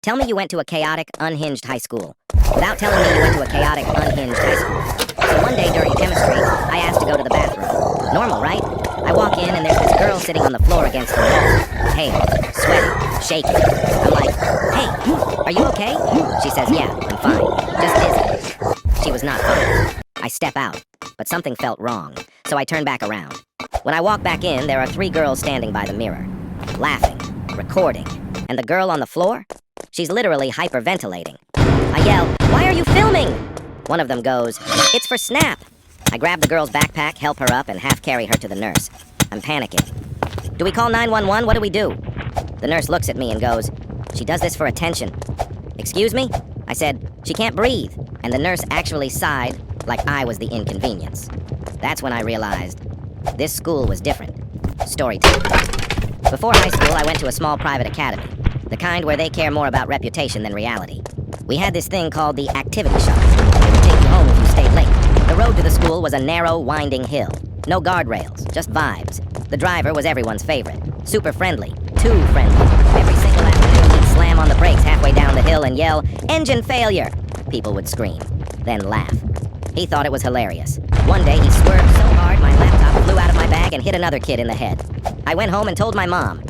Tell me you went to a chaotic, unhinged high school. Without telling me you went to a chaotic, unhinged high school. So one day during chemistry, I asked to go to the bathroom. Normal, right? I walk in and there's this girl sitting on the floor against the wall. Pale, sweaty, shaking. I'm like, hey, are you okay? She says, yeah, I'm fine. Just dizzy. She was not fine. I step out, but something felt wrong, so I turn back around. When I walk back in, there are 3 girls standing by the mirror, laughing, recording. And the girl on the floor? She's literally hyperventilating. I yell, why are you filming? One of them goes, it's for Snap. I grab the girl's backpack, help her up, and half carry her to the nurse. I'm panicking. Do we call 911? What do we do? The nurse looks at me and goes, she does this for attention. Excuse me? I said, she can't breathe. And the nurse actually sighed like I was the inconvenience. That's when I realized this school was different. Story time. Before high school, I went to a small private academy. The kind where they care more about reputation than reality. We had this thing called the activity shuttle. It would take you home if you stayed late. The road to the school was a narrow, winding hill. No guardrails, just vibes. The driver was everyone's favorite. Super friendly. Too friendly. Every single afternoon he'd slam on the brakes halfway down the hill and yell, engine failure! People would scream, then laugh. He thought it was hilarious. One day he swerved so hard my laptop flew out of my bag and hit another kid in the head. I went home and told my mom.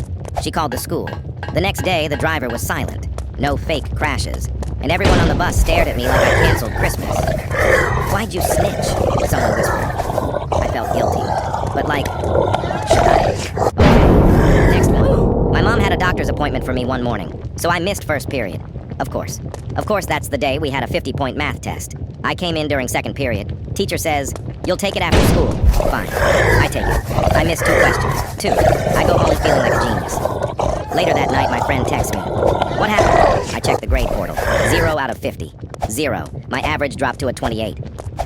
She called the school. The next day, the driver was silent. No fake crashes. And everyone on the bus stared at me like I canceled Christmas. Why'd you snitch? Someone whispered. I felt guilty. But like, should I? Okay. Next one. My mom had a doctor's appointment for me one morning, so I missed first period. Of course. Of course, that's the day we had a 50-point math test. I came in during second period. Teacher says, you'll take it after school. Fine. I take it. I missed 2 questions. 2. I go home feeling like a genius. Later that night, my friend texts me. What happened? I checked the grade portal. 0 out of 50. 0. My average dropped to a 28.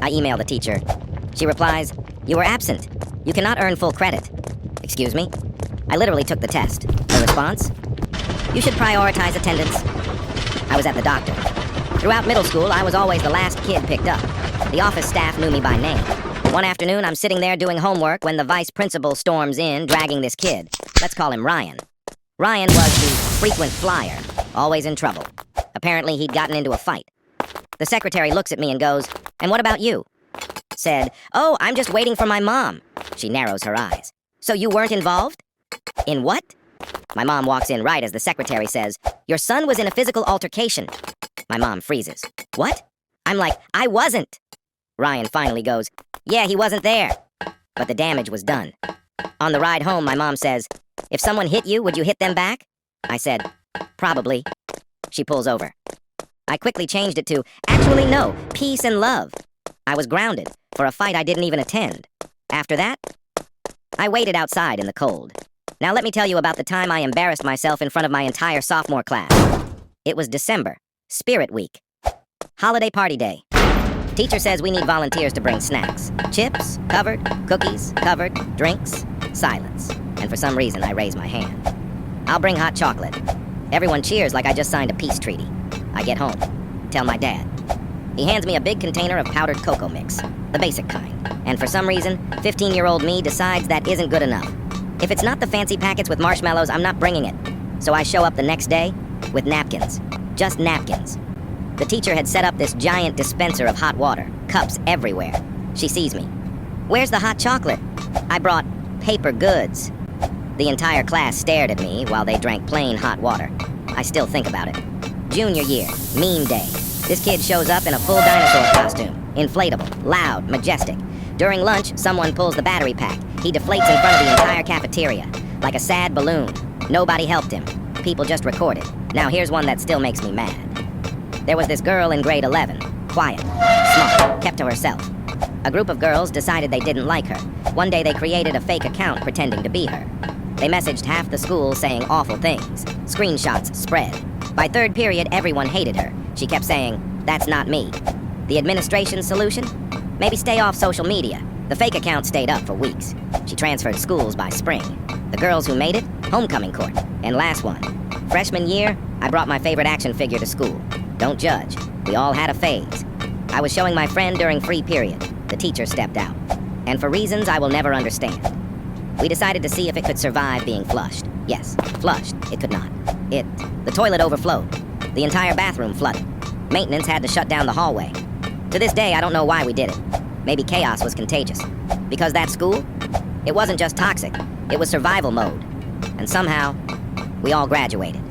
I email the teacher. She replies, you were absent. You cannot earn full credit. Excuse me? I literally took the test. The response? You should prioritize attendance. I was at the doctor. Throughout middle school, I was always the last kid picked up. The office staff knew me by name. One afternoon, I'm sitting there doing homework when the vice principal storms in, dragging this kid. Let's call him Ryan. Ryan was the frequent flyer, always in trouble. Apparently, he'd gotten into a fight. The secretary looks at me and goes, and what about you? Said, oh, I'm just waiting for my mom. She narrows her eyes. So you weren't involved? In what? My mom walks in right as the secretary says, your son was in a physical altercation. My mom freezes. What? I'm like, I wasn't. Ryan finally goes, yeah, he wasn't there. But the damage was done. On the ride home, my mom says, if someone hit you, would you hit them back? I said, probably. She pulls over. I quickly changed it to, actually no, peace and love. I was grounded for a fight I didn't even attend. After that, I waited outside in the cold. Now let me tell you about the time I embarrassed myself in front of my entire sophomore class. It was December, Spirit Week. Holiday party day. Teacher says we need volunteers to bring snacks. Chips, covered. Cookies, covered. Drinks, silence. And for some reason, I raise my hand. I'll bring hot chocolate. Everyone cheers like I just signed a peace treaty. I get home. Tell my dad. He hands me a big container of powdered cocoa mix. The basic kind. And for some reason, 15-year-old me decides that isn't good enough. If it's not the fancy packets with marshmallows, I'm not bringing it. So I show up the next day with napkins. Just napkins. The teacher had set up this giant dispenser of hot water, cups everywhere. She sees me. Where's the hot chocolate? I brought paper goods. The entire class stared at me while they drank plain hot water. I still think about it. Junior year, meme day. This kid shows up in a full dinosaur costume. Inflatable, loud, majestic. During lunch, someone pulls the battery pack. He deflates in front of the entire cafeteria, like a sad balloon. Nobody helped him. People just recorded. Now here's one that still makes me mad. There was this girl in grade 11. Quiet, smart, kept to herself. A group of girls decided they didn't like her. One day they created a fake account pretending to be her. They messaged half the school saying awful things. Screenshots spread. By third period, everyone hated her. She kept saying, that's not me. The administration's solution? Maybe stay off social media. The fake account stayed up for weeks. She transferred schools by spring. The girls who made it, homecoming court. And last one. Freshman year, I brought my favorite action figure to school. Don't judge. We all had a phase. I was showing my friend during free period. The teacher stepped out. And for reasons I will never understand. We decided to see if it could survive being flushed. Yes, flushed. It could not. The toilet overflowed. The entire bathroom flooded. Maintenance had to shut down the hallway. To this day, I don't know why we did it. Maybe chaos was contagious. Because that school, it wasn't just toxic, it was survival mode. And somehow, we all graduated.